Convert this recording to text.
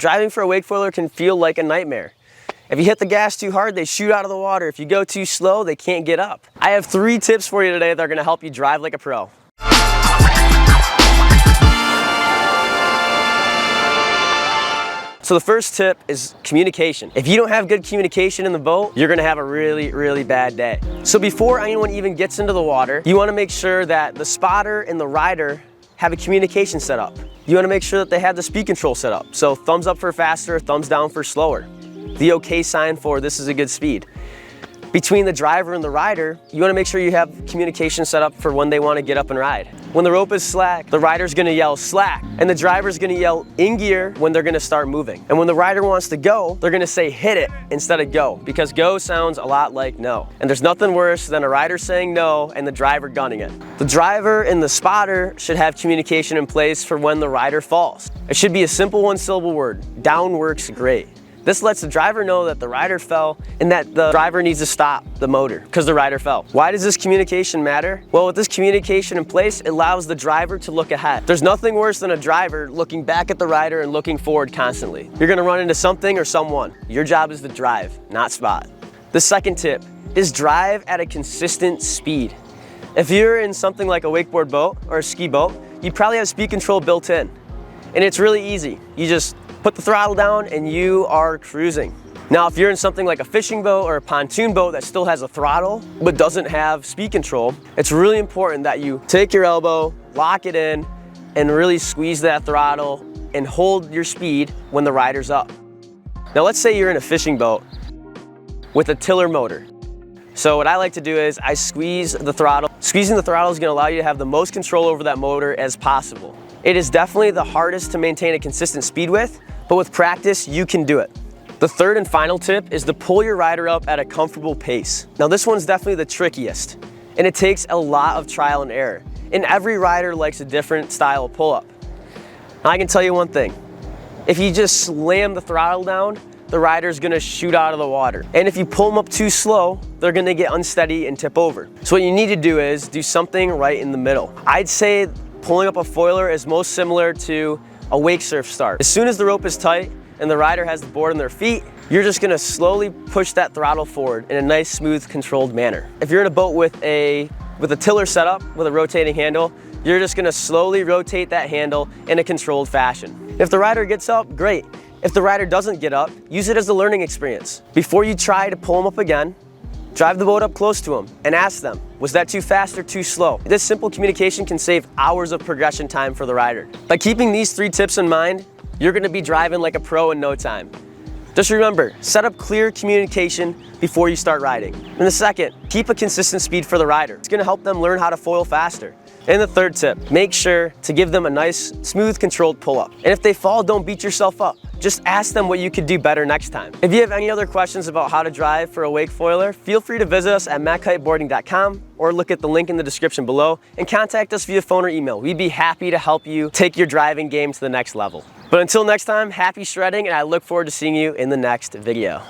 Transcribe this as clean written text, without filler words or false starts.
driving for a wakefoiler can feel like a nightmare. If you hit the gas too hard, they shoot out of the water. If you go too slow, they can't get up. I have 3 tips for you today that are gonna help you drive like a pro. So the first tip is communication. If you don't have good communication in the boat, you're gonna have a really, really bad day. So before anyone even gets into the water, you wanna make sure that the spotter and the rider have a communication set up. You wanna make sure that they have the speed control set up. So thumbs up for faster, thumbs down for slower. The okay sign for this is a good speed. Between the driver and the rider, you wanna make sure you have communication set up for when they wanna get up and ride. When the rope is slack, the rider's gonna yell slack, and the driver's gonna yell in gear when they're gonna start moving. And when the rider wants to go, they're gonna say hit it instead of go, because go sounds a lot like no. And there's nothing worse than a rider saying no and the driver gunning it. The driver and the spotter should have communication in place for when the rider falls. It should be a simple 1-syllable word. Down works great. This lets the driver know that the rider fell and that the driver needs to stop the motor because the rider fell. Why does this communication matter? Well, with this communication in place, it allows the driver to look ahead. There's nothing worse than a driver looking back at the rider and looking forward constantly. You're gonna run into something or someone. Your job is to drive, not spot. The second tip is drive at a consistent speed. If you're in something like a wakeboard boat or a ski boat, you probably have speed control built in. And it's really easy. You just put the throttle down and you are cruising. Now, if you're in something like a fishing boat or a pontoon boat that still has a throttle but doesn't have speed control, it's really important that you take your elbow, lock it in, and really squeeze that throttle and hold your speed when the rider's up. Now, let's say you're in a fishing boat with a tiller motor. So what I like to do is I squeeze the throttle. Squeezing the throttle is gonna allow you to have the most control over that motor as possible. It is definitely the hardest to maintain a consistent speed with, but with practice, you can do it. The third and final tip is to pull your rider up at a comfortable pace. Now this one's definitely the trickiest, and it takes a lot of trial and error. And every rider likes a different style of pull-up. Now I can tell you one thing, if you just slam the throttle down, the rider's gonna shoot out of the water. And if you pull them up too slow, they're gonna get unsteady and tip over. So what you need to do is do something right in the middle. I'd say pulling up a foiler is most similar to a wake surf start. As soon as the rope is tight and the rider has the board on their feet, you're just gonna slowly push that throttle forward in a nice, smooth, controlled manner. If you're in a boat with a tiller setup with a rotating handle, you're just gonna slowly rotate that handle in a controlled fashion. If the rider gets up, great. If the rider doesn't get up, use it as a learning experience. Before you try to pull them up again, drive the boat up close to them and ask them, was that too fast or too slow? This simple communication can save hours of progression time for the rider. By keeping these 3 tips in mind, you're gonna be driving like a pro in no time. Just remember, set up clear communication before you start riding. And the second, keep a consistent speed for the rider. It's gonna help them learn how to foil faster. And the third tip, make sure to give them a nice, smooth, controlled pull-up. And if they fall, don't beat yourself up. Just ask them what you could do better next time. If you have any other questions about how to drive for a wakefoiler, feel free to visit us at mackkiteboarding.com or look at the link in the description below and contact us via phone or email. We'd be happy to help you take your driving game to the next level. But until next time, happy shredding, and I look forward to seeing you in the next video.